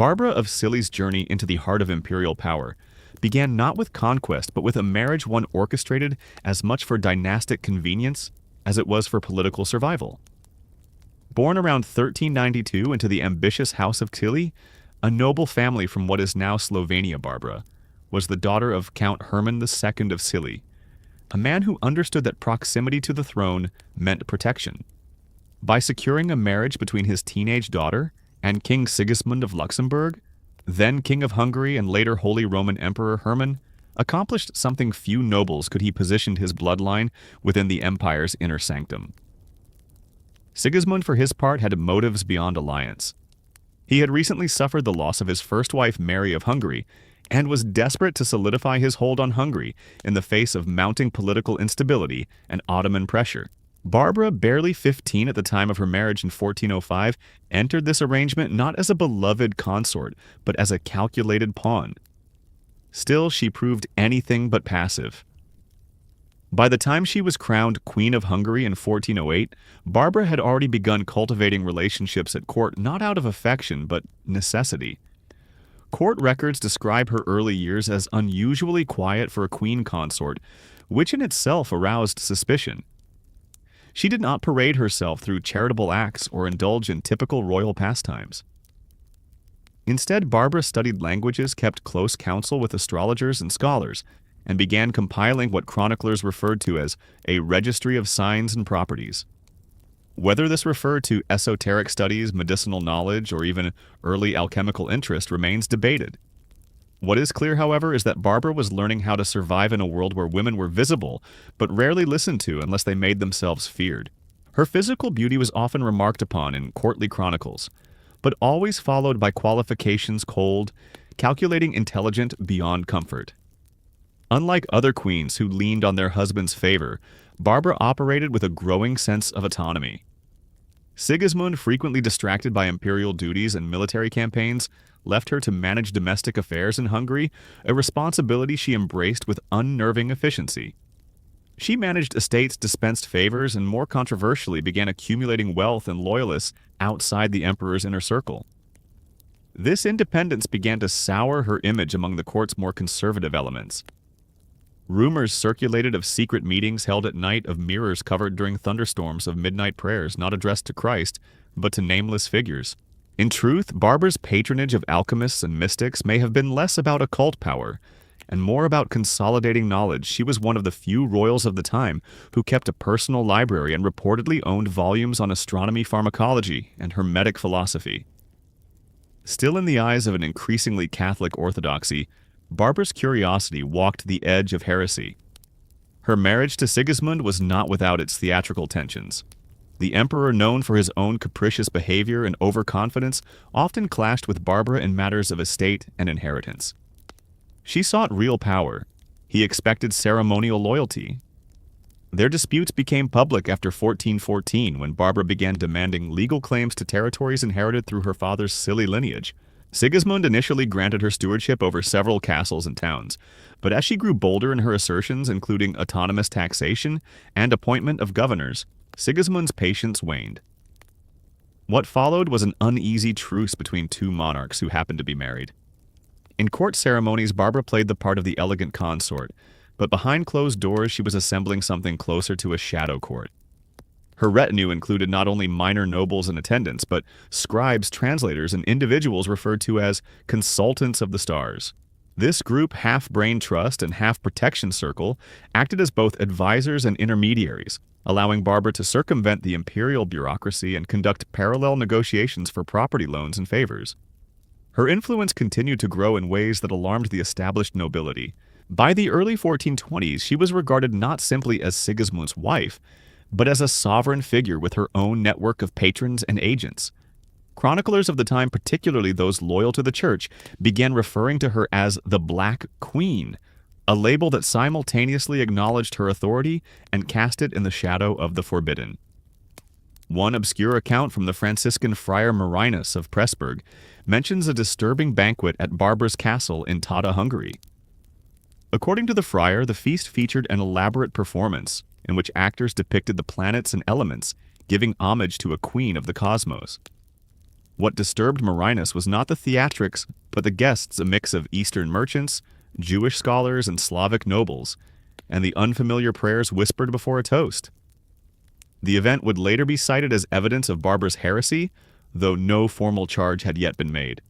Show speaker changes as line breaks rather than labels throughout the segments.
Barbara of Cilli's journey into the heart of imperial power began not with conquest, but with a marriage one orchestrated as much for dynastic convenience as it was for political survival. Born around 1392 into the ambitious house of Cilli, a noble family from what is now Slovenia, Barbara was the daughter of Count Hermann II of Cilli, a man who understood that proximity to the throne meant protection. By securing a marriage between his teenage daughter and King Sigismund of Luxembourg, then King of Hungary and later Holy Roman Emperor Hermann, accomplished something few nobles could. He positioned his bloodline within the empire's inner sanctum. Sigismund, for his part, had motives beyond alliance. He had recently suffered the loss of his first wife, Mary of Hungary, and was desperate to solidify his hold on Hungary in the face of mounting political instability and Ottoman pressure. Barbara, barely 15 at the time of her marriage in 1405, entered this arrangement not as a beloved consort, but as a calculated pawn. Still, she proved anything but passive. By the time she was crowned Queen of Hungary in 1408, Barbara had already begun cultivating relationships at court not out of affection, but necessity. Court records describe her early years as unusually quiet for a queen consort, which in itself aroused suspicion. She did not parade herself through charitable acts or indulge in typical royal pastimes. Instead, Barbara studied languages, kept close counsel with astrologers and scholars, and began compiling what chroniclers referred to as a registry of signs and properties. Whether this referred to esoteric studies, medicinal knowledge, or even early alchemical interest remains debated. What is clear, however, is that Barbara was learning how to survive in a world where women were visible, but rarely listened to unless they made themselves feared. Her physical beauty was often remarked upon in courtly chronicles, but always followed by qualifications cold, calculating, intelligent, beyond comfort. Unlike other queens who leaned on their husband's favor, Barbara operated with a growing sense of autonomy. Sigismund, frequently distracted by imperial duties and military campaigns, left her to manage domestic affairs in Hungary, a responsibility she embraced with unnerving efficiency. She managed estates, dispensed favors, and more controversially began accumulating wealth and loyalists outside the emperor's inner circle. This independence began to sour her image among the court's more conservative elements. Rumors circulated of secret meetings held at night, of mirrors covered during thunderstorms, of midnight prayers not addressed to Christ, but to nameless figures. In truth, Barbara's patronage of alchemists and mystics may have been less about occult power and more about consolidating knowledge. She was one of the few royals of the time who kept a personal library and reportedly owned volumes on astronomy, pharmacology, and hermetic philosophy. Still in the eyes of an increasingly Catholic orthodoxy, Barbara's curiosity walked the edge of heresy. Her marriage to Sigismund was not without its theatrical tensions. The emperor, known for his own capricious behavior and overconfidence, often clashed with Barbara in matters of estate and inheritance. She sought real power. He expected ceremonial loyalty. Their disputes became public after 1414, when Barbara began demanding legal claims to territories inherited through her father's Cilli lineage. Sigismund initially granted her stewardship over several castles and towns, but as she grew bolder in her assertions, including autonomous taxation and appointment of governors, Sigismund's patience waned. What followed was an uneasy truce between two monarchs who happened to be married. In court ceremonies, Barbara played the part of the elegant consort, but behind closed doors she was assembling something closer to a shadow court. Her retinue included not only minor nobles in attendance, but scribes, translators, and individuals referred to as consultants of the stars. This group, half brain trust and half protection circle, acted as both advisors and intermediaries, allowing Barbara to circumvent the imperial bureaucracy and conduct parallel negotiations for property loans and favors. Her influence continued to grow in ways that alarmed the established nobility. By the early 1420s, she was regarded not simply as Sigismund's wife, but as a sovereign figure with her own network of patrons and agents. Chroniclers of the time, particularly those loyal to the church, began referring to her as the Black Queen, a label that simultaneously acknowledged her authority and cast it in the shadow of the forbidden. One obscure account from the Franciscan friar Marinus of Pressburg mentions a disturbing banquet at Barbara's castle in Tata, Hungary. According to the friar, the feast featured an elaborate performance in which actors depicted the planets and elements, giving homage to a queen of the cosmos. What disturbed Marinus was not the theatrics, but the guests, a mix of Eastern merchants, Jewish scholars, and Slavic nobles, and the unfamiliar prayers whispered before a toast. The event would later be cited as evidence of Barbara's heresy, though no formal charge had yet been made.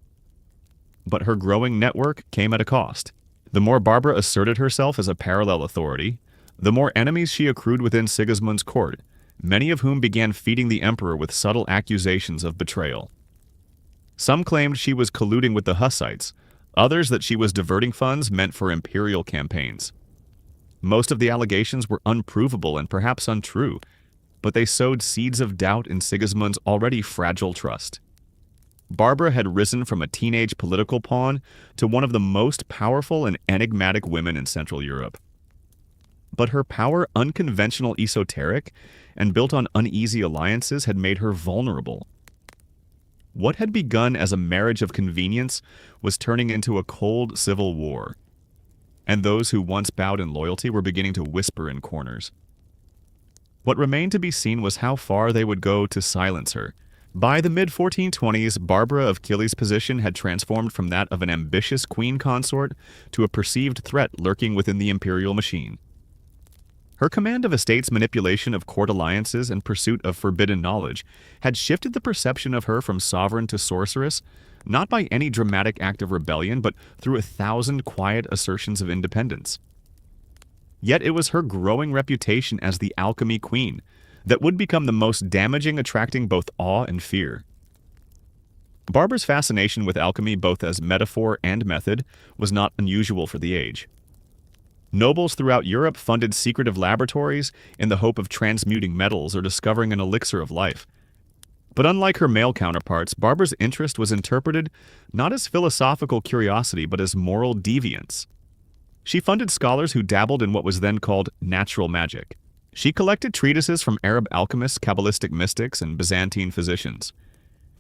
But her growing network came at a cost. The more Barbara asserted herself as a parallel authority, the more enemies she accrued within Sigismund's court, many of whom began feeding the emperor with subtle accusations of betrayal. Some claimed she was colluding with the Hussites, others that she was diverting funds meant for imperial campaigns. Most of the allegations were unprovable and perhaps untrue, but they sowed seeds of doubt in Sigismund's already fragile trust. Barbara had risen from a teenage political pawn to one of the most powerful and enigmatic women in Central Europe. But her power, unconventional, esoteric, and built on uneasy alliances, had made her vulnerable. What had begun as a marriage of convenience was turning into a cold civil war, and those who once bowed in loyalty were beginning to whisper in corners. What remained to be seen was how far they would go to silence her. By the mid-1420s, Barbara of Cilli's position had transformed from that of an ambitious queen consort to a perceived threat lurking within the imperial machine. Her command of estates, manipulation of court alliances, and pursuit of forbidden knowledge had shifted the perception of her from sovereign to sorceress, not by any dramatic act of rebellion, but through 1,000 quiet assertions of independence. Yet it was her growing reputation as the alchemy queen that would become the most damaging, attracting both awe and fear. Barbara's fascination with alchemy, both as metaphor and method, was not unusual for the age. Nobles throughout Europe funded secretive laboratories in the hope of transmuting metals or discovering an elixir of life. But unlike her male counterparts, Barbara's interest was interpreted not as philosophical curiosity but as moral deviance. She funded scholars who dabbled in what was then called natural magic. She collected treatises from Arab alchemists, Kabbalistic mystics, and Byzantine physicians.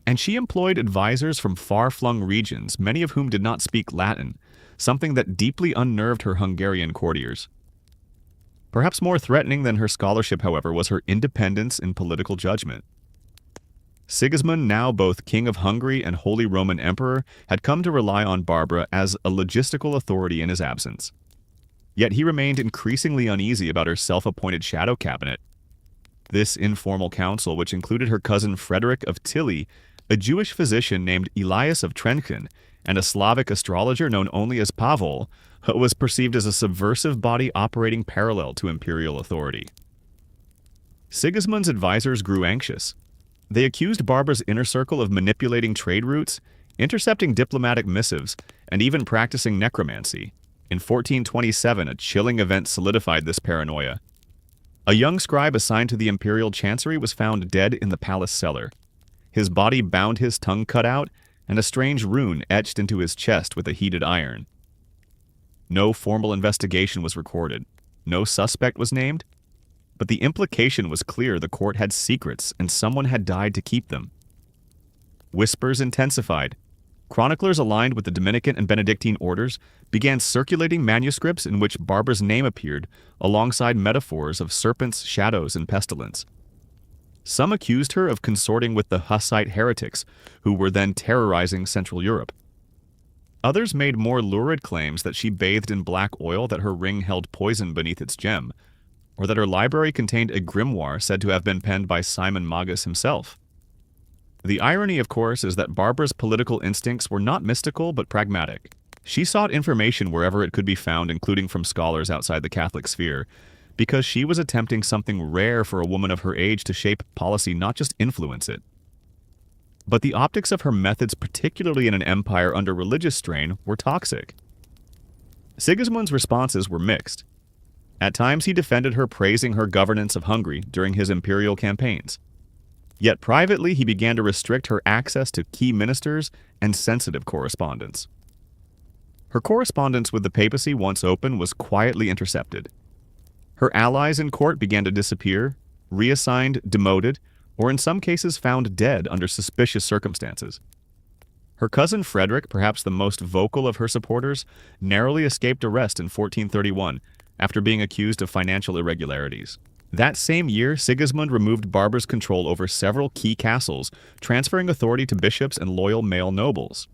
And she employed advisors from far-flung regions, many of whom did not speak Latin, something that deeply unnerved her Hungarian courtiers. Perhaps more threatening than her scholarship, however, was her independence in political judgment. Sigismund, now both King of Hungary and Holy Roman Emperor, had come to rely on Barbara as a logistical authority in his absence. Yet he remained increasingly uneasy about her self-appointed shadow cabinet. This informal council, which included her cousin Frederick of Cilli, a Jewish physician named Elias of Trenchen, and a Slavic astrologer known only as Pavol, was perceived as a subversive body operating parallel to imperial authority. Sigismund's advisors grew anxious. They accused Barbara's inner circle of manipulating trade routes, intercepting diplomatic missives, and even practicing necromancy. In 1427, a chilling event solidified this paranoia. A young scribe assigned to the imperial chancery was found dead in the palace cellar. His body bound, his tongue cut out, and a strange rune etched into his chest with a heated iron. No formal investigation was recorded. No suspect was named, but the implication was clear: the court had secrets, and someone had died to keep them. Whispers intensified. Chroniclers aligned with the Dominican and Benedictine orders began circulating manuscripts in which Barbara's name appeared, alongside metaphors of serpents, shadows, and pestilence. Some accused her of consorting with the Hussite heretics, who were then terrorizing Central Europe. Others made more lurid claims that she bathed in black oil, that her ring held poison beneath its gem, or that her library contained a grimoire said to have been penned by Simon Magus himself. The irony, of course, is that Barbara's political instincts were not mystical but pragmatic. She sought information wherever it could be found, including from scholars outside the Catholic sphere, because she was attempting something rare for a woman of her age: to shape policy, not just influence it. But the optics of her methods, particularly in an empire under religious strain, were toxic. Sigismund's responses were mixed. At times he defended her, praising her governance of Hungary during his imperial campaigns. Yet privately he began to restrict her access to key ministers and sensitive correspondence. Her correspondence with the papacy, once open, was quietly intercepted. Her allies in court began to disappear, reassigned, demoted, or in some cases found dead under suspicious circumstances. Her cousin Frederick, perhaps the most vocal of her supporters, narrowly escaped arrest in 1431 after being accused of financial irregularities. That same year, Sigismund removed Barbara's control over several key castles, transferring authority to bishops and loyal male nobles.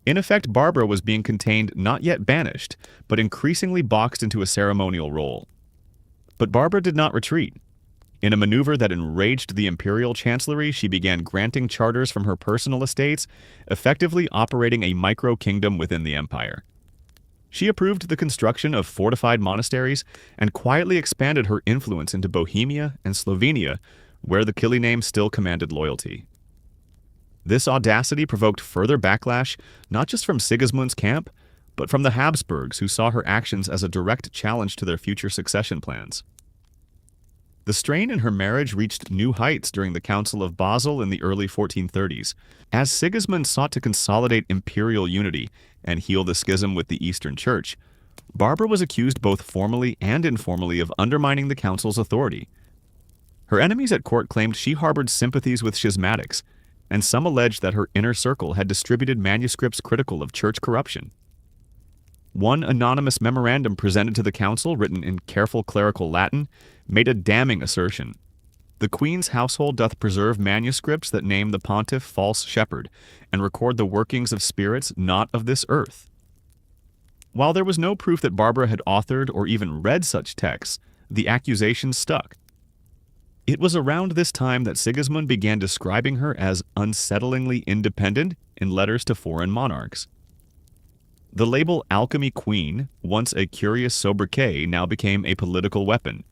In effect, Barbara was being contained, not yet banished, but increasingly boxed into a ceremonial role. But Barbara did not retreat. In a maneuver that enraged the imperial chancellery, she began granting charters from her personal estates, effectively operating a micro-kingdom within the empire. She approved the construction of fortified monasteries and quietly expanded her influence into Bohemia and Slovenia, where the Cilli name still commanded loyalty. This audacity provoked further backlash, not just from Sigismund's camp, but from the Habsburgs, who saw her actions as a direct challenge to their future succession plans. The strain in her marriage reached new heights during the Council of Basel in the early 1430s, as Sigismund sought to consolidate imperial unity and heal the schism with the Eastern Church. Barbara was accused both formally and informally of undermining the council's authority. Her enemies at court claimed she harbored sympathies with schismatics, and some alleged that her inner circle had distributed manuscripts critical of church corruption. One anonymous memorandum presented to the council, written in careful clerical Latin, made a damning assertion. The Queen's household doth preserve manuscripts that name the pontiff false shepherd, and record the workings of spirits not of this earth. While there was no proof that Barbara had authored or even read such texts, the accusation stuck. It was around this time that Sigismund began describing her as unsettlingly independent in letters to foreign monarchs. The label alchemy queen, once a curious sobriquet, now became a political weapon.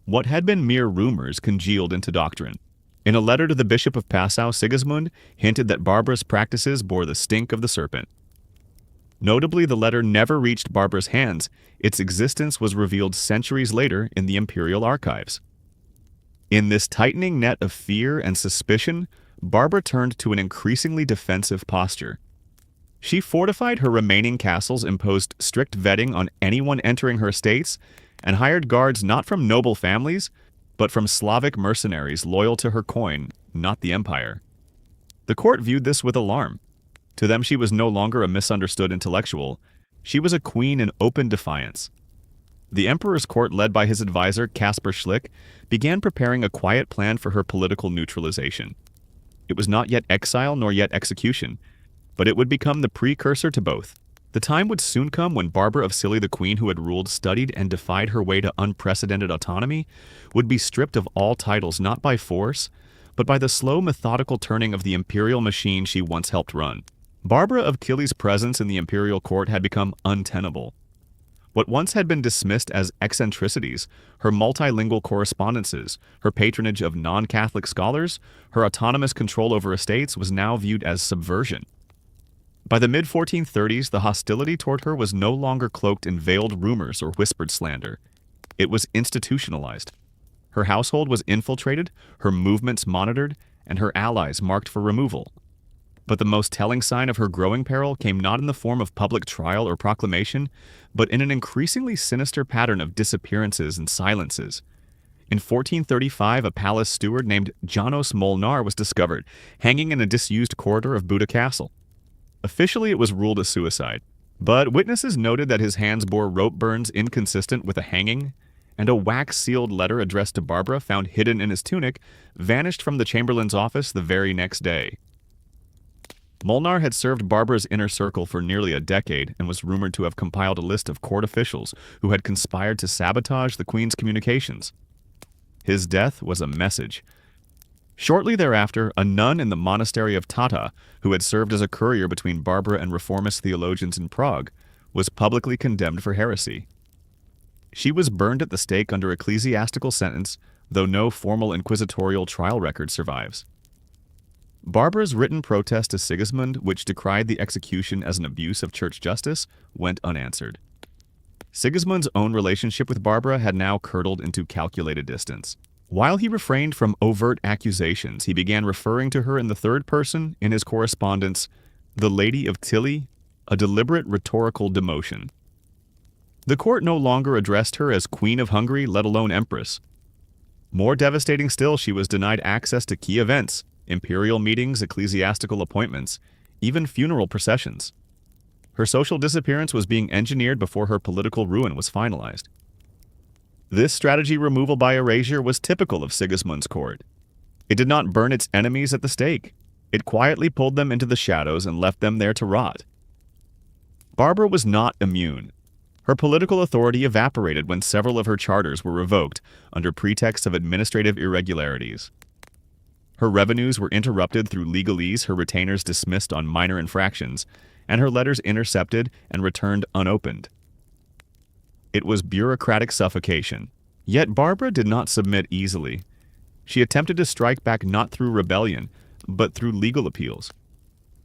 What had been mere rumors congealed into doctrine. In a letter to the Bishop of Passau, Sigismund hinted that Barbara's practices bore the stink of the serpent. Notably, the letter never reached Barbara's hands. Its existence was revealed centuries later in the imperial archives. In this tightening net of fear and suspicion, Barbara turned to an increasingly defensive posture. She fortified her remaining castles, imposed strict vetting on anyone entering her estates, and hired guards not from noble families, but from Slavic mercenaries loyal to her coin, not the empire. The court viewed this with alarm. To them, she was no longer a misunderstood intellectual. She was a queen in open defiance. The emperor's court, led by his advisor Caspar Schlick, began preparing a quiet plan for her political neutralization. It was not yet exile nor yet execution, but it would become the precursor to both. The time would soon come when Barbara of Cilli, the queen who had ruled, studied, and defied her way to unprecedented autonomy, would be stripped of all titles not by force, but by the slow, methodical turning of the imperial machine she once helped run. Barbara of Cilli's presence in the imperial court had become untenable. What once had been dismissed as eccentricities, her multilingual correspondences, her patronage of non-Catholic scholars, her autonomous control over estates, was now viewed as subversion. By the mid-1430s, the hostility toward her was no longer cloaked in veiled rumors or whispered slander. It was institutionalized. Her household was infiltrated, her movements monitored, and her allies marked for removal. But the most telling sign of her growing peril came not in the form of public trial or proclamation, but in an increasingly sinister pattern of disappearances and silences. In 1435, a palace steward named Janos Molnar was discovered, hanging in a disused corridor of Buda Castle. Officially, it was ruled a suicide, but witnesses noted that his hands bore rope burns inconsistent with a hanging, and a wax-sealed letter addressed to Barbara, found hidden in his tunic, vanished from the chamberlain's office the very next day. Molnar had served Barbara's inner circle for nearly a decade and was rumored to have compiled a list of court officials who had conspired to sabotage the Queen's communications. His death was a message. Shortly thereafter, a nun in the monastery of Tata, who had served as a courier between Barbara and reformist theologians in Prague, was publicly condemned for heresy. She was burned at the stake under ecclesiastical sentence, though no formal inquisitorial trial record survives. Barbara's written protest to Sigismund, which decried the execution as an abuse of church justice, went unanswered. Sigismund's own relationship with Barbara had now curdled into calculated distance. While he refrained from overt accusations, he began referring to her in the third person in his correspondence, the Lady of Cilli, a deliberate rhetorical demotion. The court no longer addressed her as Queen of Hungary, let alone Empress. More devastating still, she was denied access to key events, imperial meetings, ecclesiastical appointments, even funeral processions. Her social disappearance was being engineered before her political ruin was finalized. This strategy removal by erasure was typical of Sigismund's court. It did not burn its enemies at the stake. It quietly pulled them into the shadows and left them there to rot. Barbara was not immune. Her political authority evaporated when several of her charters were revoked under pretext of administrative irregularities. Her revenues were interrupted through legalese her retainers dismissed on minor infractions, and her letters intercepted and returned unopened. It was bureaucratic suffocation. Yet Barbara did not submit easily. She attempted to strike back not through rebellion, but through legal appeals.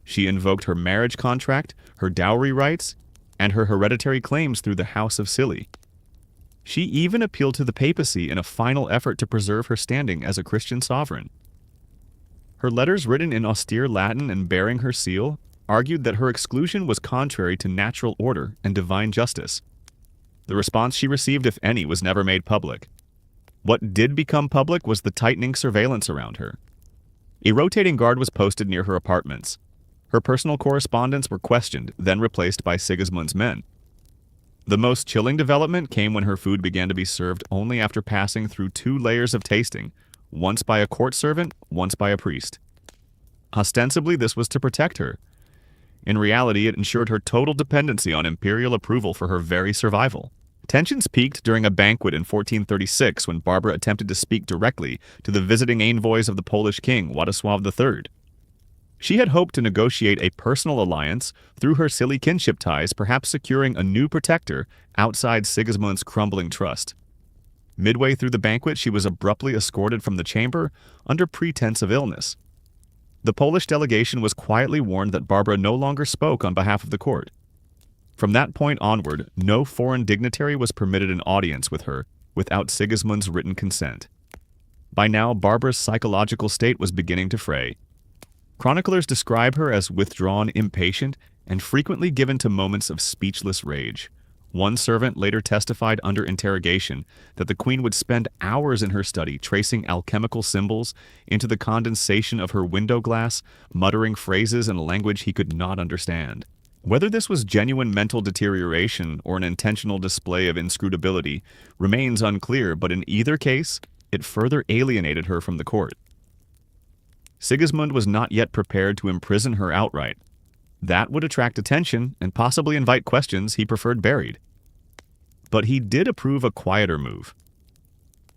She invoked her marriage contract, her dowry rights, and her hereditary claims through the House of Cilli. She even appealed to the papacy in a final effort to preserve her standing as a Christian sovereign. Her letters, written in austere Latin and bearing her seal, argued that her exclusion was contrary to natural order and divine justice. The response she received, if any, was never made public. What did become public was the tightening surveillance around her. A rotating guard was posted near her apartments. Her personal correspondence were questioned, then replaced by Sigismund's men. The most chilling development came when her food began to be served only after passing through 2 layers of tasting, once by a court servant, once by a priest. Ostensibly, this was to protect her. In reality, it ensured her total dependency on imperial approval for her very survival. Tensions peaked during a banquet in 1436 when Barbara attempted to speak directly to the visiting envoys of the Polish king, Władysław III. She had hoped to negotiate a personal alliance through her Cilli kinship ties, perhaps securing a new protector outside Sigismund's crumbling trust. Midway through the banquet, she was abruptly escorted from the chamber under pretense of illness. The Polish delegation was quietly warned that Barbara no longer spoke on behalf of the court. From that point onward, no foreign dignitary was permitted an audience with her without Sigismund's written consent. By now, Barbara's psychological state was beginning to fray. Chroniclers describe her as withdrawn, impatient, and frequently given to moments of speechless rage. One servant later testified under interrogation that the queen would spend hours in her study tracing alchemical symbols into the condensation of her window glass, muttering phrases in a language he could not understand. Whether this was genuine mental deterioration or an intentional display of inscrutability remains unclear, but in either case, it further alienated her from the court. Sigismund was not yet prepared to imprison her outright. That would attract attention and possibly invite questions he preferred buried. But he did approve a quieter move.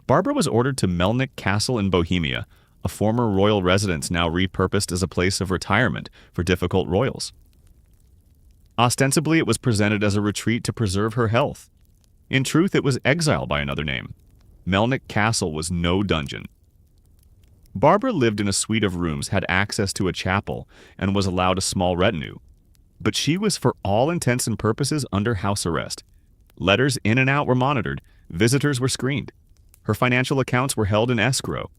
Barbara was ordered to Melnik Castle in Bohemia, a former royal residence now repurposed as a place of retirement for difficult royals. Ostensibly, it was presented as a retreat to preserve her health. In truth, it was Exile by another name. Melnik Castle was no dungeon. Barbara lived in a suite of rooms, had access to a chapel, and was allowed a small retinue. But she was for all intents and purposes under house arrest. Letters in and out were monitored, visitors were screened. Her financial accounts were held in escrow.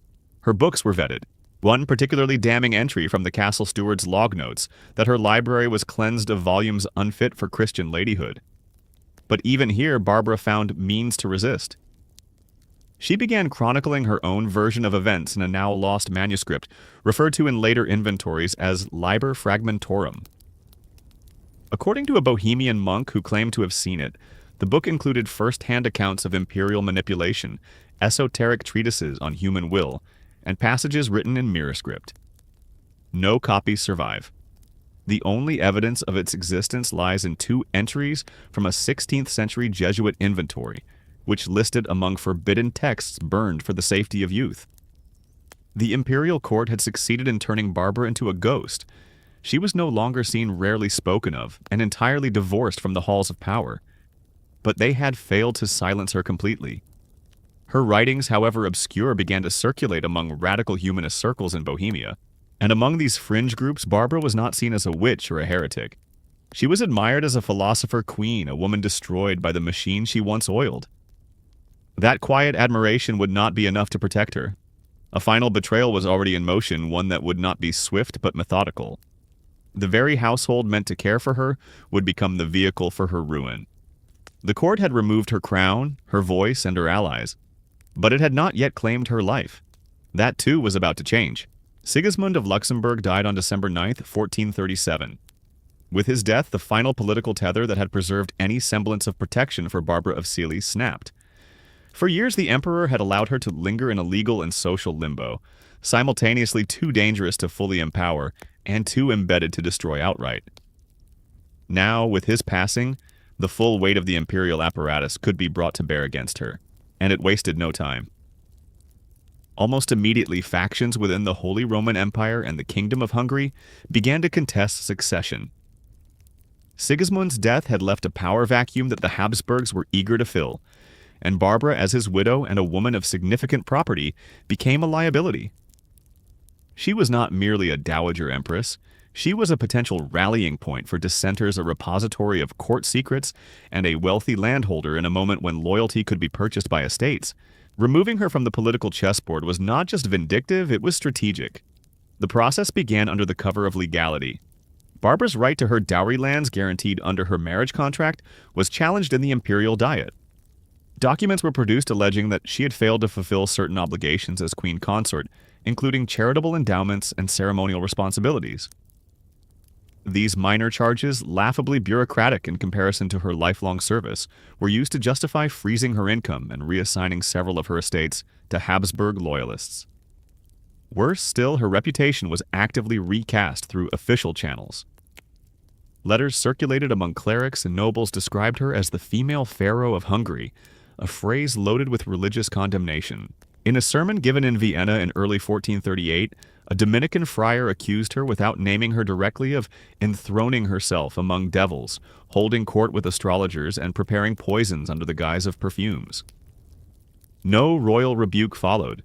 Her books were vetted. One particularly damning entry from the castle steward's log notes that her library was cleansed of volumes unfit for Christian ladyhood. But even here, Barbara found means to resist. She began chronicling her own version of events in a now lost manuscript, referred to in later inventories as Liber Fragmentorum. According to a Bohemian monk who claimed to have seen it, the book included first-hand accounts of imperial manipulation, esoteric treatises on human will, and passages written in mirror script. No copies survive. The only evidence of its existence lies in 2 entries from a 16th century Jesuit inventory, which listed among forbidden texts burned for the safety of youth. The imperial court had succeeded in turning Barbara into a ghost. She was no longer seen, rarely spoken of, and entirely divorced from the halls of power. But they had failed to silence her completely. Her writings, however obscure, began to circulate among radical humanist circles in Bohemia, and among these fringe groups, Barbara was not seen as a witch or a heretic. She was admired as a philosopher queen, a woman destroyed by the machine she once oiled. That quiet admiration would not be enough to protect her. A final betrayal was already in motion, one that would not be swift but methodical. The very household meant to care for her would become the vehicle for her ruin. The court had removed her crown, her voice, and her allies, but it had not yet claimed her life. That too was about to change. Sigismund of Luxembourg died on December 9, 1437. With his death, the final political tether that had preserved any semblance of protection for Barbara of Cilli snapped. For years, the emperor had allowed her to linger in a legal and social limbo, simultaneously too dangerous to fully empower and too embedded to destroy outright. Now, with his passing, the full weight of the imperial apparatus could be brought to bear against her, and it wasted no time. Almost immediately, factions within the Holy Roman Empire and the Kingdom of Hungary began to contest succession. Sigismund's death had left a power vacuum that the Habsburgs were eager to fill, and Barbara, as his widow and a woman of significant property, became a liability. She was not merely a dowager empress. She was a potential rallying point for dissenters, a repository of court secrets, and a wealthy landholder in a moment when loyalty could be purchased by estates. Removing her from the political chessboard was not just vindictive, it was strategic. The process began under the cover of legality. Barbara's right to her dowry lands, guaranteed under her marriage contract, was challenged in the imperial diet. Documents were produced alleging that she had failed to fulfill certain obligations as queen consort, including charitable endowments and ceremonial responsibilities. These minor charges, laughably bureaucratic in comparison to her lifelong service, were used to justify freezing her income and reassigning several of her estates to Habsburg loyalists. Worse still, her reputation was actively recast through official channels. Letters circulated among clerics and nobles described her as the female pharaoh of Hungary, a phrase loaded with religious condemnation. In a sermon given in Vienna in early 1438, a Dominican friar accused her, without naming her directly, of enthroning herself among devils, holding court with astrologers, and preparing poisons under the guise of perfumes. No royal rebuke followed.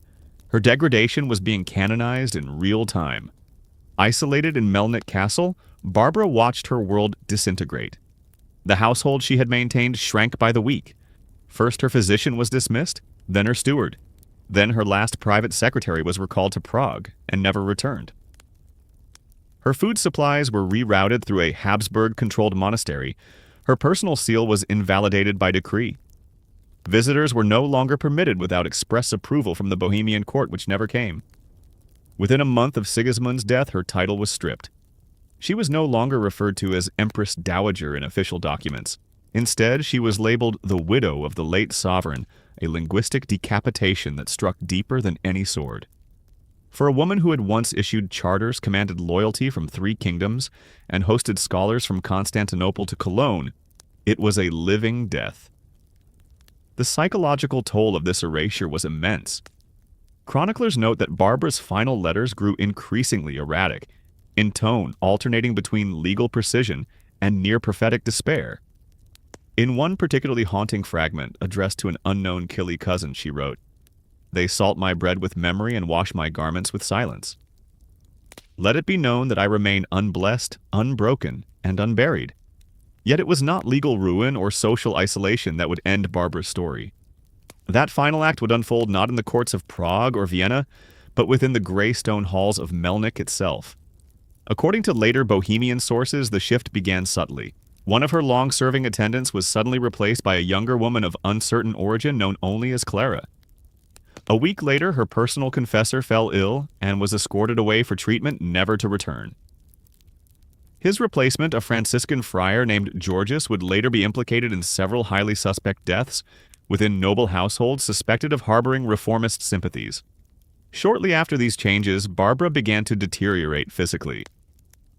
Her degradation was being canonized in real time. Isolated in Melnik Castle, Barbara watched her world disintegrate. The household she had maintained shrank by the week. First her physician was dismissed, then her steward. Then her last private secretary was recalled to Prague and never returned. Her food supplies were rerouted through a Habsburg-controlled monastery. Her personal seal was invalidated by decree. Visitors were no longer permitted without express approval from the Bohemian court, which never came. Within a month of Sigismund's death, her title was stripped. She was no longer referred to as Empress Dowager in official documents. Instead, she was labeled the widow of the late sovereign, a linguistic decapitation that struck deeper than any sword. For a woman who had once issued charters, commanded loyalty from 3 kingdoms, and hosted scholars from Constantinople to Cologne, it was a living death. The psychological toll of this erasure was immense. Chroniclers note that Barbara's final letters grew increasingly erratic, in tone alternating between legal precision and near-prophetic despair. In one particularly haunting fragment, addressed to an unknown Cilli cousin, she wrote, "They salt my bread with memory and wash my garments with silence. Let it be known that I remain unblessed, unbroken, and unburied." Yet it was not legal ruin or social isolation that would end Barbara's story. That final act would unfold not in the courts of Prague or Vienna, but within the gray stone halls of Melnik itself. According to later Bohemian sources, the shift began subtly. One of her long-serving attendants was suddenly replaced by a younger woman of uncertain origin known only as Clara. A week later, her personal confessor fell ill and was escorted away for treatment, never to return. His replacement, a Franciscan friar named Georgius, would later be implicated in several highly suspect deaths within noble households suspected of harboring reformist sympathies. Shortly after these changes, Barbara began to deteriorate physically.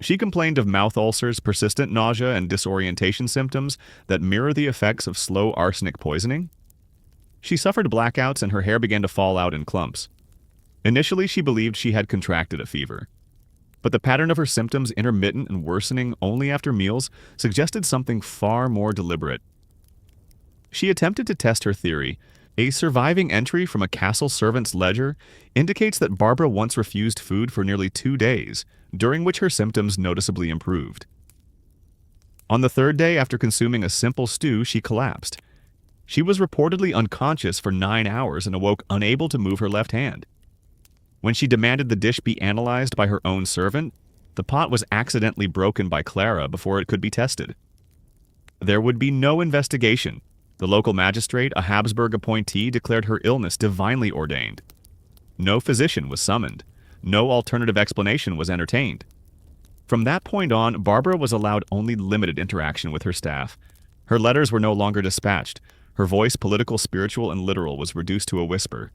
She complained of mouth ulcers, persistent nausea, and disorientation symptoms that mirror the effects of slow arsenic poisoning. She suffered blackouts and her hair began to fall out in clumps. Initially, she believed she had contracted a fever. But the pattern of her symptoms, intermittent and worsening only after meals, suggested something far more deliberate. She attempted to test her theory. A surviving entry from a castle servant's ledger indicates that Barbara once refused food for nearly 2 days, during which her symptoms noticeably improved. On the 3rd day, after consuming a simple stew, she collapsed. She was reportedly unconscious for 9 hours and awoke unable to move her left hand. When she demanded the dish be analyzed by her own servant, the pot was accidentally broken by Clara before it could be tested. There would be no investigation. The local magistrate, a Habsburg appointee, declared her illness divinely ordained. No physician was summoned. No alternative explanation was entertained. From that point on, Barbara was allowed only limited interaction with her staff. Her letters were no longer dispatched. Her voice, political, spiritual, and literal, was reduced to a whisper.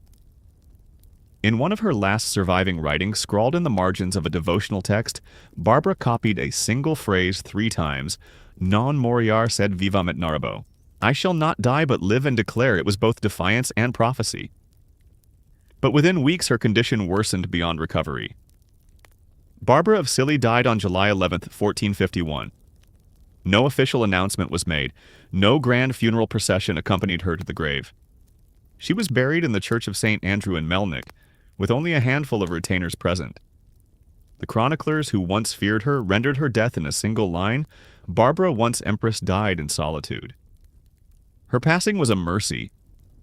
In one of her last surviving writings, scrawled in the margins of a devotional text, Barbara copied a single phrase 3 times, non moriar sed vivam et narrabo. I shall not die but live and declare. It was both defiance and prophecy. But within weeks her condition worsened beyond recovery. Barbara of Cilli died on July 11, 1451. No official announcement was made. No grand funeral procession accompanied her to the grave. She was buried in the Church of St. Andrew in Melnik, with only a handful of retainers present. The chroniclers who once feared her rendered her death in a single line, Barbara, once empress, died in solitude. Her passing was a mercy,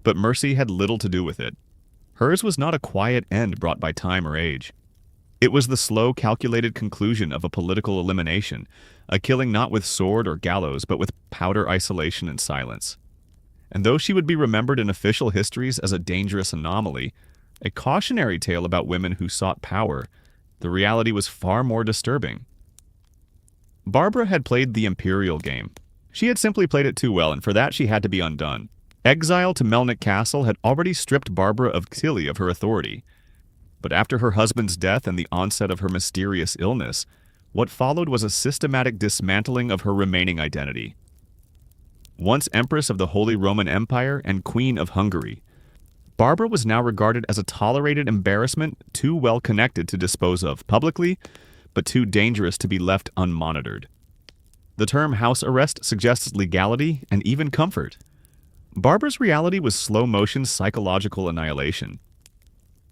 but mercy had little to do with it. Hers was not a quiet end brought by time or age. It was the slow, calculated conclusion of a political elimination, a killing not with sword or gallows, but with powder, isolation, and silence. And though she would be remembered in official histories as a dangerous anomaly, a cautionary tale about women who sought power, the reality was far more disturbing. Barbara had played the imperial game. She had simply played it too well, and for that she had to be undone. Exile to Melnik Castle had already stripped Barbara of Cilli of her authority. But after her husband's death and the onset of her mysterious illness, what followed was a systematic dismantling of her remaining identity. Once Empress of the Holy Roman Empire and Queen of Hungary, Barbara was now regarded as a tolerated embarrassment too well connected to dispose of publicly, but too dangerous to be left unmonitored. The term house arrest suggests legality and even comfort. Barbara's reality was slow-motion psychological annihilation.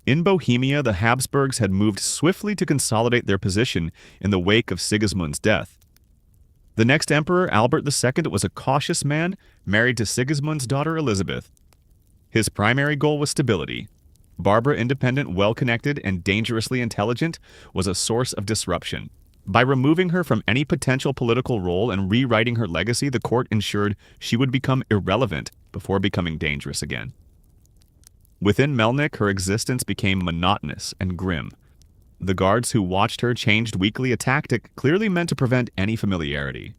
In Bohemia, the Habsburgs had moved swiftly to consolidate their position in the wake of Sigismund's death. The next emperor, Albert II, was a cautious man married to Sigismund's daughter Elizabeth. His primary goal was stability. Barbara, independent, well-connected, and dangerously intelligent, was a source of disruption. By removing her from any potential political role and rewriting her legacy, the court ensured she would become irrelevant before becoming dangerous again. Within Melnik, her existence became monotonous and grim. The guards who watched her changed weekly, a tactic clearly meant to prevent any familiarity.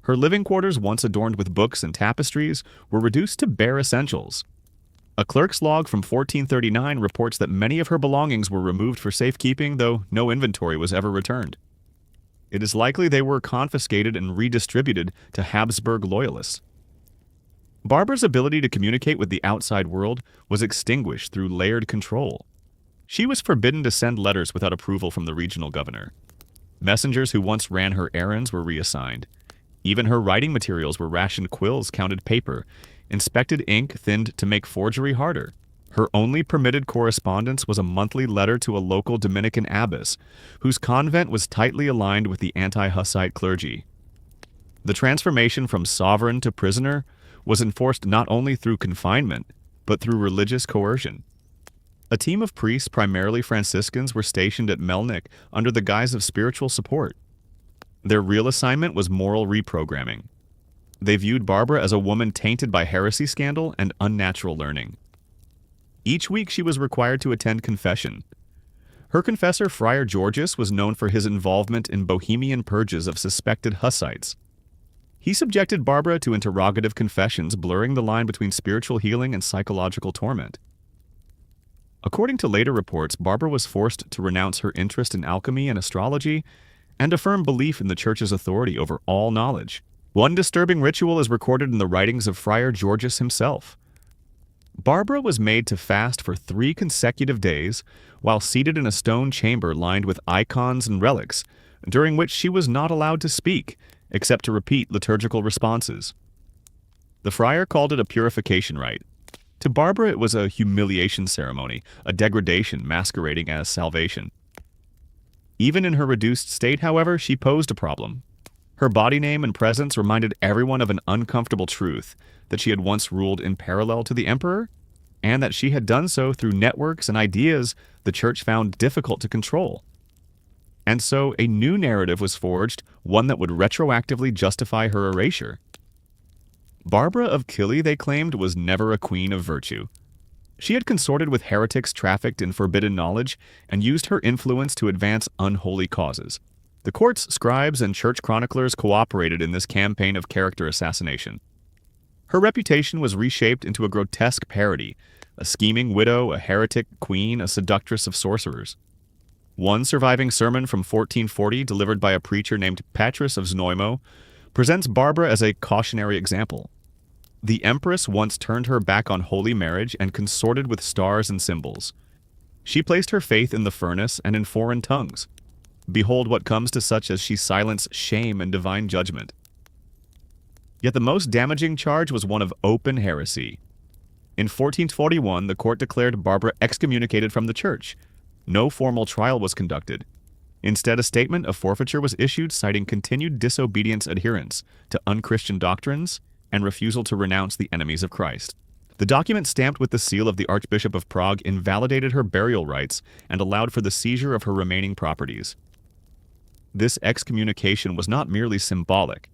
Her living quarters, once adorned with books and tapestries, were reduced to bare essentials. A clerk's log from 1439 reports that many of her belongings were removed for safekeeping, though no inventory was ever returned. It is likely they were confiscated and redistributed to Habsburg loyalists. Barbara's ability to communicate with the outside world was extinguished through layered control. She was forbidden to send letters without approval from the regional governor. Messengers who once ran her errands were reassigned. Even her writing materials were rationed quills, counted paper, inspected ink thinned to make forgery harder. Her only permitted correspondence was a monthly letter to a local Dominican abbess, whose convent was tightly aligned with the anti-Hussite clergy. The transformation from sovereign to prisoner was enforced not only through confinement, but through religious coercion. A team of priests, primarily Franciscans, were stationed at Melnik under the guise of spiritual support. Their real assignment was moral reprogramming. They viewed Barbara as a woman tainted by heresy scandal and unnatural learning. Each week she was required to attend confession. Her confessor, Friar Georgius, was known for his involvement in Bohemian purges of suspected Hussites. He subjected Barbara to interrogative confessions, blurring the line between spiritual healing and psychological torment. According to later reports, Barbara was forced to renounce her interest in alchemy and astrology and a firm belief in the Church's authority over all knowledge. One disturbing ritual is recorded in the writings of Friar Georgius himself. Barbara was made to fast for 3 consecutive days while seated in a stone chamber lined with icons and relics, during which she was not allowed to speak, except to repeat liturgical responses. The friar called it a purification rite. To Barbara, it was a humiliation ceremony, a degradation masquerading as salvation. Even in her reduced state, however, she posed a problem. Her body name and presence reminded everyone of an uncomfortable truth, that she had once ruled in parallel to the emperor, and that she had done so through networks and ideas the Church found difficult to control. And so a new narrative was forged, one that would retroactively justify her erasure. Barbara of Cilli, they claimed, was never a queen of virtue. She had consorted with heretics trafficked in forbidden knowledge and used her influence to advance unholy causes. The court's scribes and church chroniclers cooperated in this campaign of character assassination. Her reputation was reshaped into a grotesque parody, a scheming widow, a heretic queen, a seductress of sorcerers. One surviving sermon from 1440, delivered by a preacher named Petrus of Znojmo, presents Barbara as a cautionary example. The empress once turned her back on holy marriage and consorted with stars and symbols. She placed her faith in the furnace and in foreign tongues. Behold what comes to such as she silence shame and divine judgment. Yet the most damaging charge was one of open heresy. In 1441, the court declared Barbara excommunicated from the church. No formal trial was conducted. Instead, a statement of forfeiture was issued citing continued disobedience adherence to unchristian doctrines and refusal to renounce the enemies of Christ. The document stamped with the seal of the Archbishop of Prague invalidated her burial rights and allowed for the seizure of her remaining properties. This excommunication was not merely symbolic.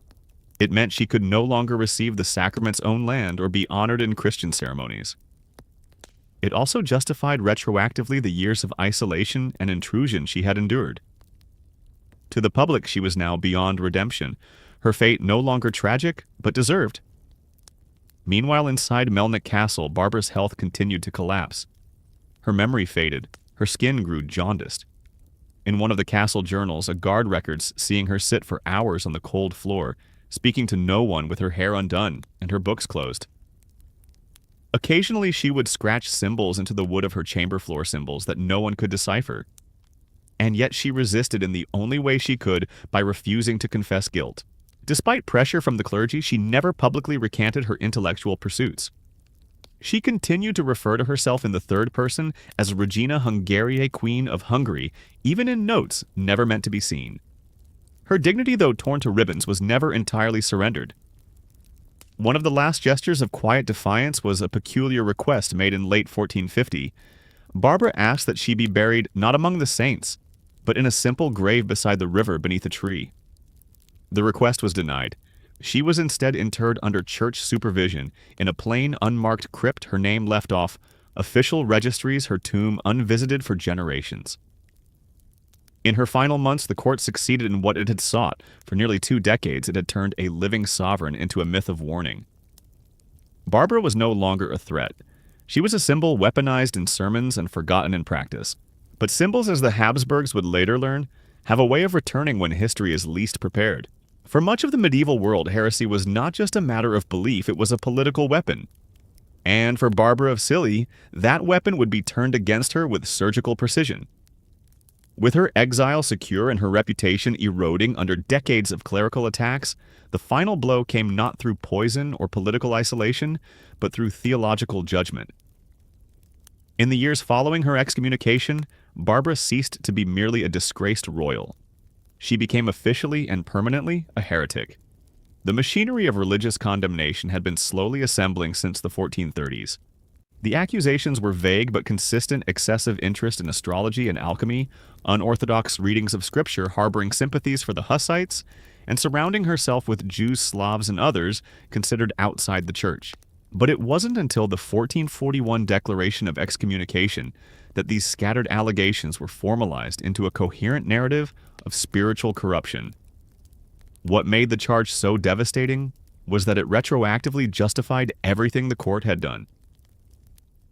It meant she could no longer receive the sacrament's own land or be honored in Christian ceremonies. It also justified retroactively the years of isolation and intrusion she had endured. To the public, she was now beyond redemption, her fate no longer tragic, but deserved. Meanwhile, inside Melnik Castle, Barbara's health continued to collapse. Her memory faded, her skin grew jaundiced. In one of the castle journals, a guard records seeing her sit for hours on the cold floor, speaking to no one with her hair undone and her books closed. Occasionally, she would scratch symbols into the wood of her chamber floor symbols that no one could decipher. And yet she resisted in the only way she could by refusing to confess guilt. Despite pressure from the clergy, she never publicly recanted her intellectual pursuits. She continued to refer to herself in the third person as Regina Hungariae, Queen of Hungary, even in notes never meant to be seen. Her dignity, though torn to ribbons, was never entirely surrendered. One of the last gestures of quiet defiance was a peculiar request made in late 1450. Barbara asked that she be buried not among the saints, but in a simple grave beside the river beneath a tree. The request was denied. She was instead interred under church supervision in a plain, unmarked crypt, her name left off official registries, her tomb unvisited for generations. In her final months, the court succeeded in what it had sought. For nearly 2 decades, it had turned a living sovereign into a myth of warning. Barbara was no longer a threat. She was a symbol weaponized in sermons and forgotten in practice. But symbols, as the Habsburgs would later learn, have a way of returning when history is least prepared. For much of the medieval world, heresy was not just a matter of belief, it was a political weapon. And for Barbara of Cilli, that weapon would be turned against her with surgical precision. With her exile secure and her reputation eroding under decades of clerical attacks, the final blow came not through poison or political isolation, but through theological judgment. In the years following her excommunication, Barbara ceased to be merely a disgraced royal. She became officially and permanently a heretic. The machinery of religious condemnation had been slowly assembling since the 1430s. The accusations were vague but consistent: excessive interest in astrology and alchemy, unorthodox readings of scripture, harboring sympathies for the Hussites, and surrounding herself with Jews, Slavs, and others considered outside the church. But it wasn't until the 1441 declaration of excommunication that these scattered allegations were formalized into a coherent narrative of spiritual corruption. What made the charge so devastating was that it retroactively justified everything the court had done.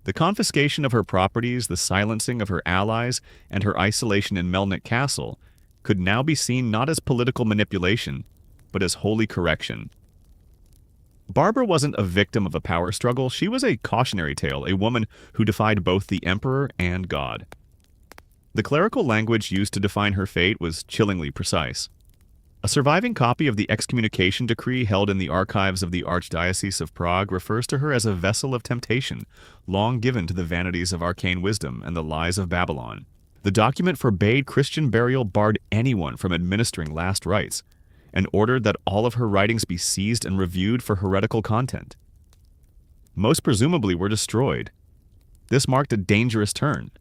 The confiscation of her properties, the silencing of her allies, and her isolation in Melnik Castle could now be seen not as political manipulation, but as holy correction. Barbara wasn't a victim of a power struggle, she was a cautionary tale, a woman who defied both the emperor and God. The clerical language used to define her fate was chillingly precise. A surviving copy of the excommunication decree held in the archives of the Archdiocese of Prague refers to her as a vessel of temptation, long given to the vanities of arcane wisdom and the lies of Babylon. The document forbade Christian burial, barred anyone from administering last rites, and ordered that all of her writings be seized and reviewed for heretical content. Most presumably were destroyed. This marked a dangerous turn.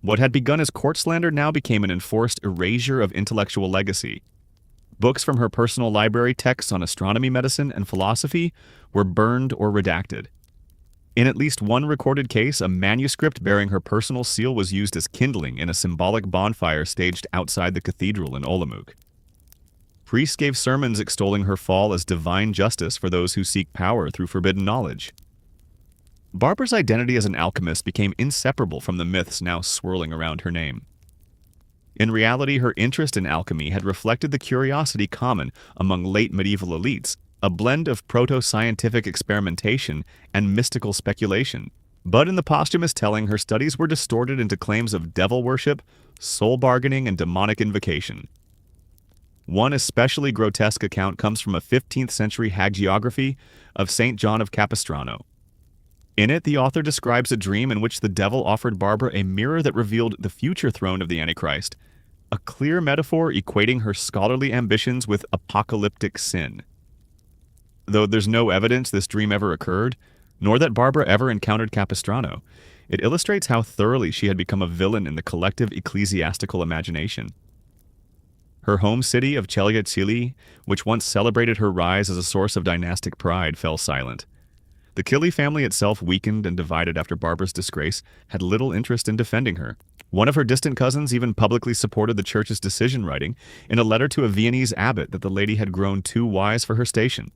What had begun as court slander now became an enforced erasure of intellectual legacy. Books from her personal library, texts on astronomy, medicine, and philosophy were burned or redacted. In at least one recorded case, a manuscript bearing her personal seal was used as kindling in a symbolic bonfire staged outside the cathedral in Olomouc. Priests gave sermons extolling her fall as divine justice for those who seek power through forbidden knowledge. Barbara's identity as an alchemist became inseparable from the myths now swirling around her name. In reality, her interest in alchemy had reflected the curiosity common among late medieval elites, a blend of proto-scientific experimentation and mystical speculation. But in the posthumous telling, her studies were distorted into claims of devil worship, soul bargaining, and demonic invocation. One especially grotesque account comes from a 15th century hagiography of St. John of Capistrano. In it, the author describes a dream in which the devil offered Barbara a mirror that revealed the future throne of the Antichrist, a clear metaphor equating her scholarly ambitions with apocalyptic sin. Though there's no evidence this dream ever occurred, nor that Barbara ever encountered Capistrano, it illustrates how thoroughly she had become a villain in the collective ecclesiastical imagination. Her home city of Cilli, which once celebrated her rise as a source of dynastic pride, fell silent. The Cilli family itself, weakened and divided after Barbara's disgrace, had little interest in defending her. One of her distant cousins even publicly supported the church's decision, writing in a letter to a Viennese abbot that the lady had grown too wise for her station.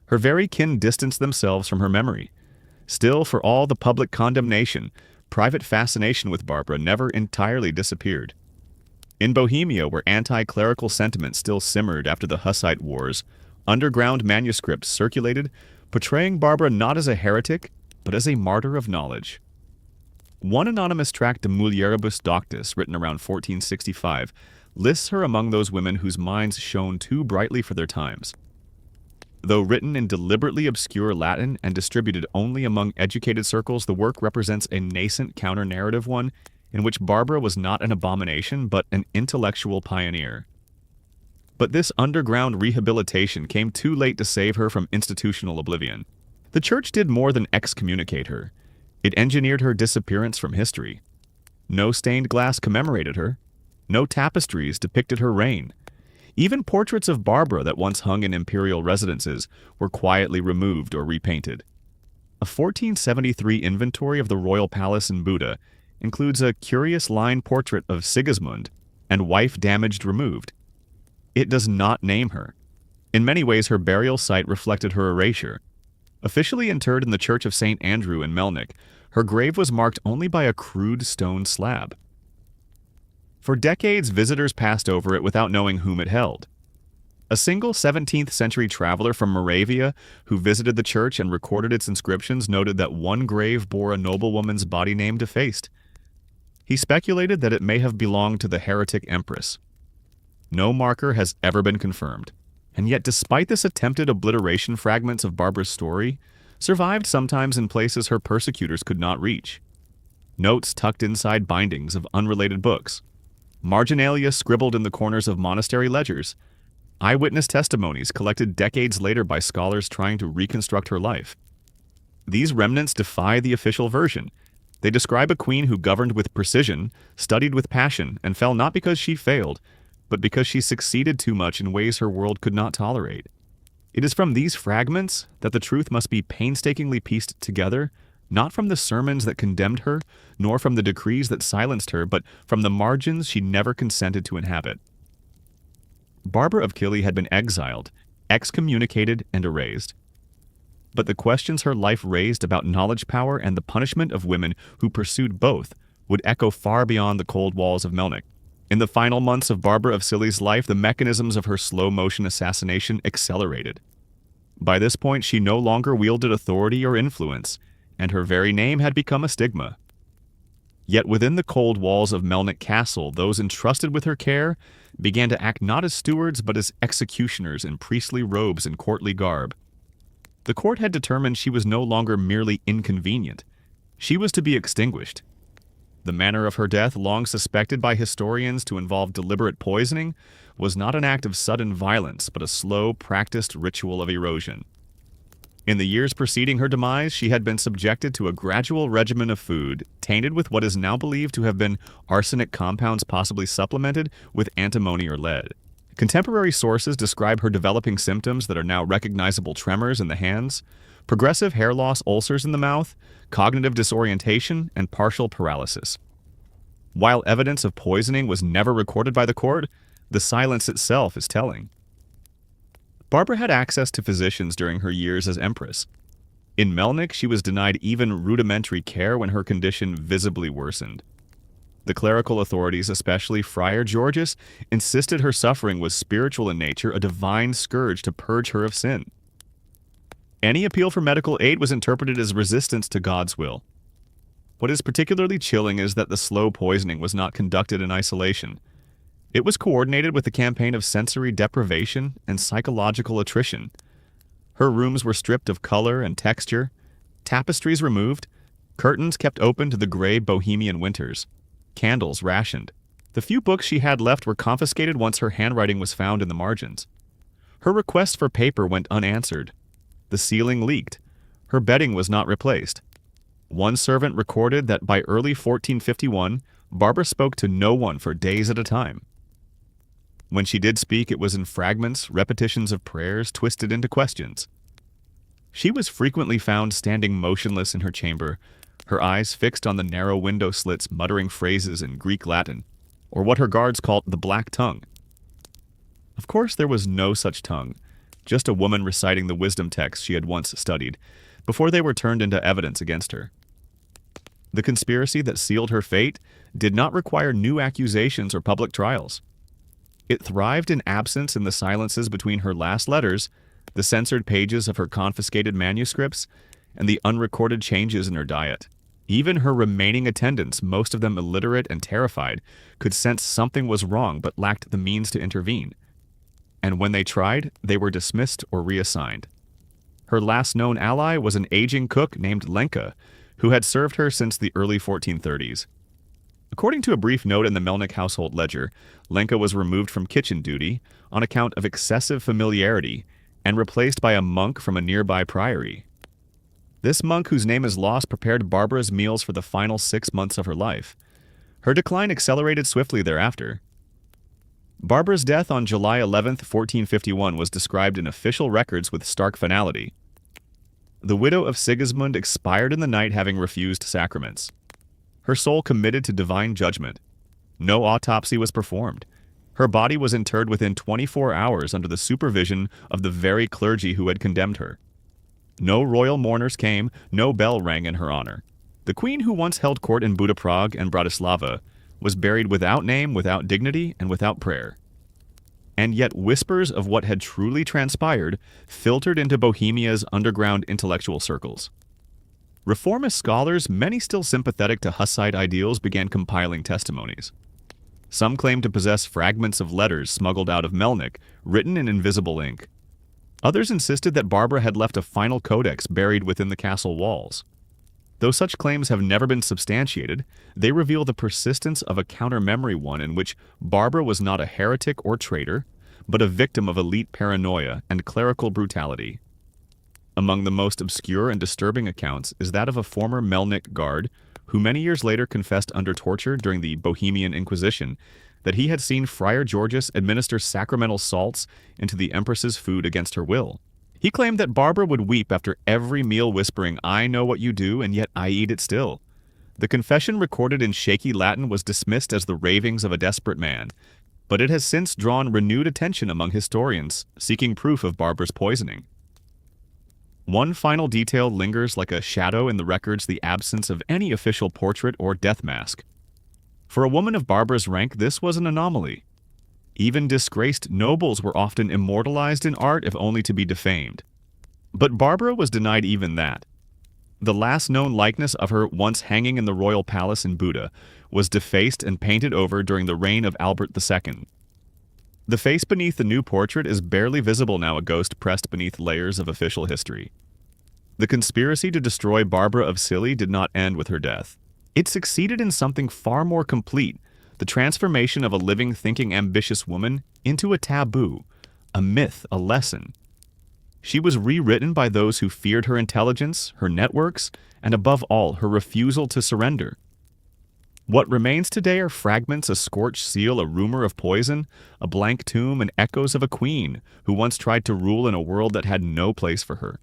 Her very kin distanced themselves from her memory. Still, for all the public condemnation, private fascination with Barbara never entirely disappeared. In Bohemia, where anti-clerical sentiment still simmered after the Hussite Wars, underground manuscripts circulated, portraying Barbara not as a heretic, but as a martyr of knowledge. One anonymous tract, De Mulieribus Doctus, written around 1465, lists her among those women whose minds shone too brightly for their times. Though written in deliberately obscure Latin and distributed only among educated circles, the work represents a nascent counter-narrative one in which Barbara was not an abomination, but an intellectual pioneer. But this underground rehabilitation came too late to save her from institutional oblivion. The church did more than excommunicate her. It engineered her disappearance from history. No stained glass commemorated her. No tapestries depicted her reign. Even portraits of Barbara that once hung in imperial residences were quietly removed or repainted. A 1473 inventory of the royal palace in Buda includes a curious line portrait of Sigismund and wife damaged removed. It does not name her. In many ways, her burial site reflected her erasure. Officially interred in the Church of St. Andrew in Melnik, her grave was marked only by a crude stone slab. For decades, visitors passed over it without knowing whom it held. A single 17th century traveler from Moravia who visited the church and recorded its inscriptions noted that one grave bore a noblewoman's body name defaced. He speculated that it may have belonged to the heretic empress. No marker has ever been confirmed, and yet despite this attempted obliteration, fragments of Barbara's story survived sometimes in places her persecutors could not reach. Notes tucked inside bindings of unrelated books, marginalia scribbled in the corners of monastery ledgers, eyewitness testimonies collected decades later by scholars trying to reconstruct her life. These remnants defy the official version. They describe a queen who governed with precision, studied with passion, and fell not because she failed, but because she succeeded too much in ways her world could not tolerate. It is from these fragments that the truth must be painstakingly pieced together, not from the sermons that condemned her, nor from the decrees that silenced her, but from the margins she never consented to inhabit. Barbara of Cilli had been exiled, excommunicated, and erased. But the questions her life raised about knowledge power and the punishment of women who pursued both would echo far beyond the cold walls of Melnik. In the final months of Barbara of Cilli's life, the mechanisms of her slow-motion assassination accelerated. By this point, she no longer wielded authority or influence, and her very name had become a stigma. Yet within the cold walls of Melnik Castle, those entrusted with her care began to act not as stewards but as executioners in priestly robes and courtly garb. The court had determined she was no longer merely inconvenient. She was to be extinguished. The manner of her death, long suspected by historians to involve deliberate poisoning, was not an act of sudden violence, but a slow, practiced ritual of erosion. In the years preceding her demise, she had been subjected to a gradual regimen of food, tainted with what is now believed to have been arsenic compounds possibly supplemented with antimony or lead. Contemporary sources describe her developing symptoms that are now recognizable: tremors in the hands, progressive hair loss, ulcers in the mouth, cognitive disorientation, and partial paralysis. While evidence of poisoning was never recorded by the court, the silence itself is telling. Barbara had access to physicians during her years as empress. In Melnik, she was denied even rudimentary care when her condition visibly worsened. The clerical authorities, especially Friar Georgius, insisted her suffering was spiritual in nature, a divine scourge to purge her of sin. Any appeal for medical aid was interpreted as resistance to God's will. What is particularly chilling is that the slow poisoning was not conducted in isolation. It was coordinated with a campaign of sensory deprivation and psychological attrition. Her rooms were stripped of color and texture, tapestries removed, curtains kept open to the gray Bohemian winters, candles rationed. The few books she had left were confiscated once her handwriting was found in the margins. Her request for paper went unanswered. The ceiling leaked. Her bedding was not replaced. One servant recorded that by early 1451, Barbara spoke to no one for days at a time. When she did speak, it was in fragments, repetitions of prayers twisted into questions. She was frequently found standing motionless in her chamber, her eyes fixed on the narrow window slits, muttering phrases in Greek Latin, or what her guards called the Black Tongue. Of course, there was no such tongue, just a woman reciting the wisdom texts she had once studied, before they were turned into evidence against her. The conspiracy that sealed her fate did not require new accusations or public trials. It thrived in absence in the silences between her last letters, the censored pages of her confiscated manuscripts, and the unrecorded changes in her diet. Even her remaining attendants, most of them illiterate and terrified, could sense something was wrong but lacked the means to intervene. And when they tried, they were dismissed or reassigned. Her last known ally was an aging cook named Lenka, who had served her since the early 1430s. According to a brief note in the Melnik household ledger, Lenka was removed from kitchen duty on account of excessive familiarity and replaced by a monk from a nearby priory. This monk, whose name is lost, prepared Barbara's meals for the final 6 months of her life. Her decline accelerated swiftly thereafter. Barbara's death on July 11, 1451 was described in official records with stark finality. The widow of Sigismund expired in the night, having refused sacraments. Her soul committed to divine judgment. No autopsy was performed. Her body was interred within 24 hours under the supervision of the very clergy who had condemned her. No royal mourners came, no bell rang in her honor. The queen, who once held court in Buda, Prague, and Bratislava, was buried without name, without dignity, and without prayer. And yet whispers of what had truly transpired filtered into Bohemia's underground intellectual circles. Reformist scholars, many still sympathetic to Hussite ideals, began compiling testimonies. Some claimed to possess fragments of letters smuggled out of Melnik, written in invisible ink. Others insisted that Barbara had left a final codex buried within the castle walls. Though such claims have never been substantiated, they reveal the persistence of a counter-memory one in which Barbara was not a heretic or traitor, but a victim of elite paranoia and clerical brutality. Among the most obscure and disturbing accounts is that of a former Melnik guard who many years later confessed under torture during the Bohemian Inquisition that he had seen Friar Georgius administer sacramental salts into the empress's food against her will. He claimed that Barbara would weep after every meal, whispering, "I know what you do, and yet I eat it still." The confession, recorded in shaky Latin, was dismissed as the ravings of a desperate man, but it has since drawn renewed attention among historians seeking proof of Barbara's poisoning. One final detail lingers like a shadow in the records: the absence of any official portrait or death mask. For a woman of Barbara's rank, this was an anomaly. Even disgraced nobles were often immortalized in art, if only to be defamed. But Barbara was denied even that. The last known likeness of her, once hanging in the royal palace in Buda, was defaced and painted over during the reign of Albert II. The face beneath the new portrait is barely visible now, a ghost pressed beneath layers of official history. The conspiracy to destroy Barbara of Cilli did not end with her death. It succeeded in something far more complete: the transformation of a living, thinking, ambitious woman into a taboo, a myth, a lesson. She was rewritten by those who feared her intelligence, her networks, and above all, her refusal to surrender. What remains today are fragments, a scorched seal, a rumor of poison, a blank tomb, and echoes of a queen who once tried to rule in a world that had no place for her.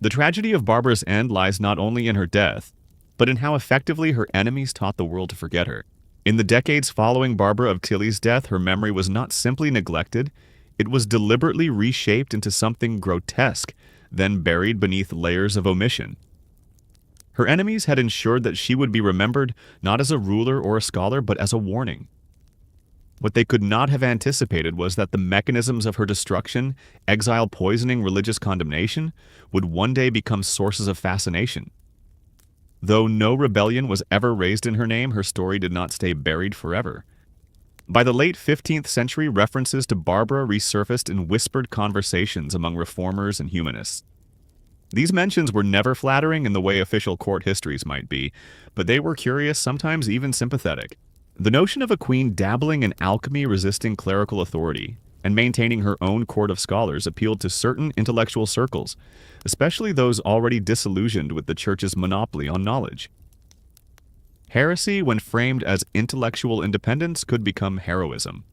The tragedy of Barbara's end lies not only in her death, but in how effectively her enemies taught the world to forget her. In the decades following Barbara of Cilli's death, her memory was not simply neglected, It was deliberately reshaped into something grotesque, then buried beneath layers of omission. Her enemies had ensured that she would be remembered not as a ruler or a scholar, but as a warning. What they could not have anticipated was that the mechanisms of her destruction, exile poisoning, religious condemnation, would one day become sources of fascination. Though no rebellion was ever raised in her name, her story did not stay buried forever. By the late 15th century, references to Barbara resurfaced in whispered conversations among reformers and humanists. These mentions were never flattering in the way official court histories might be, but they were curious, sometimes even sympathetic. The notion of a queen dabbling in alchemy, resisting clerical authority, and maintaining her own court of scholars appealed to certain intellectual circles, especially those already disillusioned with the church's monopoly on knowledge. Heresy, when framed as intellectual independence, could become heroism.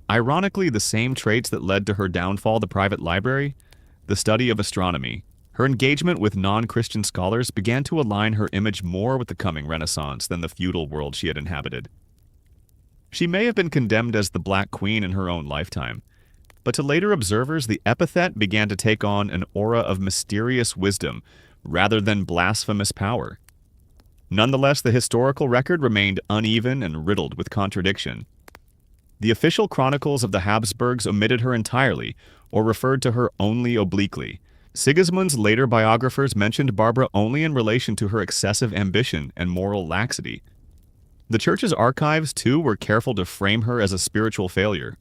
Ironically, the same traits that led to her downfall, the private library, the study of astronomy, her engagement with non-Christian scholars, began to align her image more with the coming Renaissance than the feudal world she had inhabited. She may have been condemned as the Black Queen in her own lifetime, but to later observers, the epithet began to take on an aura of mysterious wisdom rather than blasphemous power. Nonetheless, the historical record remained uneven and riddled with contradiction. The official chronicles of the Habsburgs omitted her entirely or referred to her only obliquely. Sigismund's later biographers mentioned Barbara only in relation to her excessive ambition and moral laxity. The church's archives, too, were careful to frame her as a spiritual failure.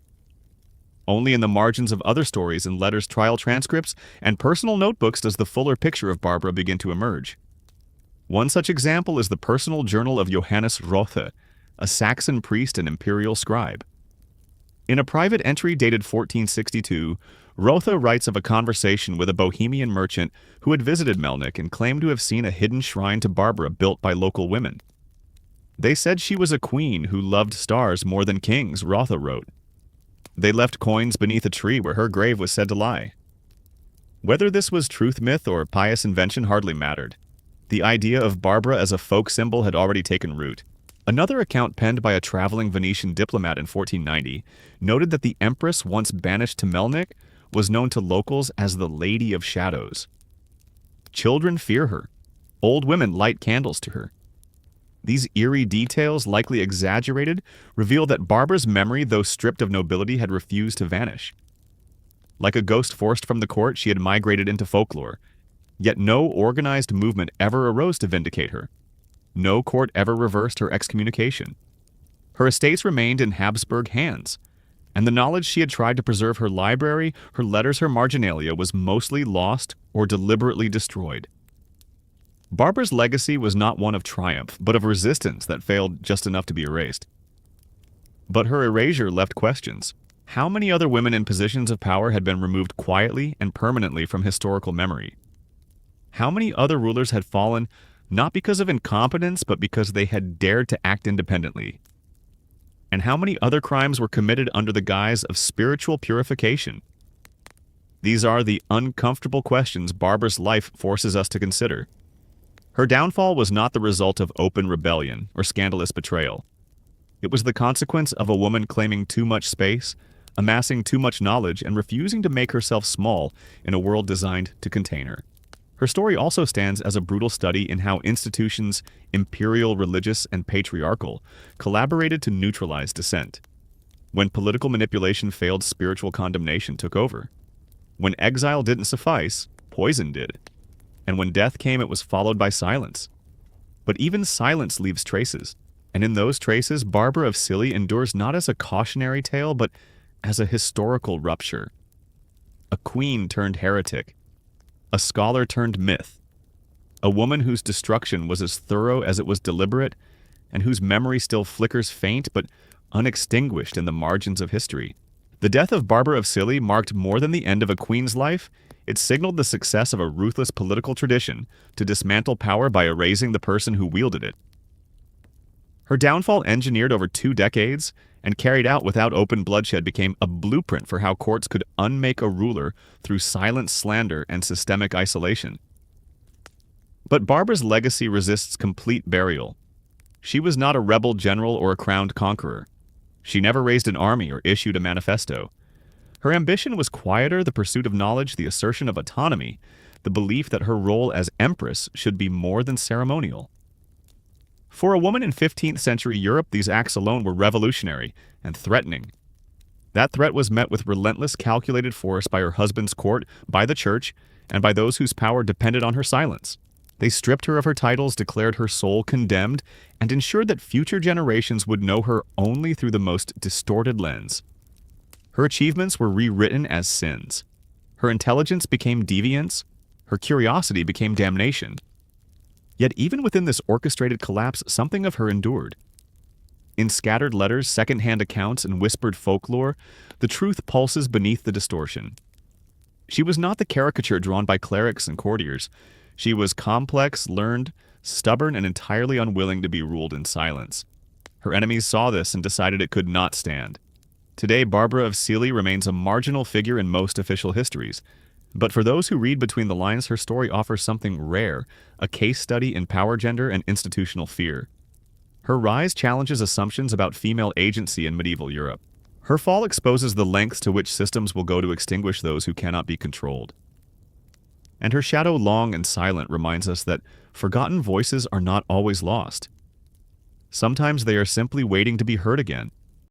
Only in the margins of other stories and letters, trial transcripts, and personal notebooks does the fuller picture of Barbara begin to emerge. One such example is the personal journal of Johannes Rothe, a Saxon priest and imperial scribe. In a private entry dated 1462, Rothe writes of a conversation with a Bohemian merchant who had visited Melnik and claimed to have seen a hidden shrine to Barbara built by local women. They said she was a queen who loved stars more than kings, Rothe wrote. They left coins beneath a tree where her grave was said to lie. Whether this was truth myth or pious invention hardly mattered. The idea of Barbara as a folk symbol had already taken root. Another account penned by a traveling Venetian diplomat in 1490 noted that the empress, once banished to Melnik, was known to locals as the Lady of Shadows. Children fear her. Old women light candles to her. These eerie details, likely exaggerated, reveal that Barbara's memory, though stripped of nobility, had refused to vanish. Like a ghost forced from the court, she had migrated into folklore. Yet no organized movement ever arose to vindicate her. No court ever reversed her excommunication. Her estates remained in Habsburg hands, and the knowledge she had tried to preserve, her library, her letters, her marginalia, was mostly lost or deliberately destroyed. Barbara's legacy was not one of triumph, but of resistance that failed just enough to be erased. But her erasure left questions. How many other women in positions of power had been removed quietly and permanently from historical memory? How many other rulers had fallen not because of incompetence, but because they had dared to act independently? And how many other crimes were committed under the guise of spiritual purification? These are the uncomfortable questions Barbara's life forces us to consider. Her downfall was not the result of open rebellion or scandalous betrayal. It was the consequence of a woman claiming too much space, amassing too much knowledge, and refusing to make herself small in a world designed to contain her. Her story also stands as a brutal study in how institutions, imperial, religious, and patriarchal, collaborated to neutralize dissent. When political manipulation failed, spiritual condemnation took over. When exile didn't suffice, poison did. And when death came, it was followed by silence. But even silence leaves traces, and in those traces, Barbara of Cilli endures not as a cautionary tale, but as a historical rupture. A queen turned heretic. A scholar turned myth. A woman whose destruction was as thorough as it was deliberate, and whose memory still flickers faint but unextinguished in the margins of history. The death of Barbara of Cilli marked more than the end of a queen's life. It signaled the success of a ruthless political tradition to dismantle power by erasing the person who wielded it. Her downfall, engineered over 2 decades and carried out without open bloodshed, became a blueprint for how courts could unmake a ruler through silent slander and systemic isolation. But Barbara's legacy resists complete burial. She was not a rebel general or a crowned conqueror. She never raised an army or issued a manifesto. Her ambition was quieter, the pursuit of knowledge, the assertion of autonomy, the belief that her role as empress should be more than ceremonial. For a woman in 15th century Europe, these acts alone were revolutionary and threatening. That threat was met with relentless calculated force by her husband's court, by the church, and by those whose power depended on her silence. They stripped her of her titles, declared her soul condemned, and ensured that future generations would know her only through the most distorted lens. Her achievements were rewritten as sins. Her intelligence became deviance. Her curiosity became damnation. Yet even within this orchestrated collapse, something of her endured. In scattered letters, second-hand accounts, and whispered folklore, the truth pulses beneath the distortion. She was not the caricature drawn by clerics and courtiers. She was complex, learned, stubborn, and entirely unwilling to be ruled in silence. Her enemies saw this and decided it could not stand. Today, Barbara of Cilli remains a marginal figure in most official histories. But for those who read between the lines, her story offers something rare, a case study in power, gender, and institutional fear. Her rise challenges assumptions about female agency in medieval Europe. Her fall exposes the lengths to which systems will go to extinguish those who cannot be controlled. And her shadow, long and silent, reminds us that forgotten voices are not always lost. Sometimes they are simply waiting to be heard again.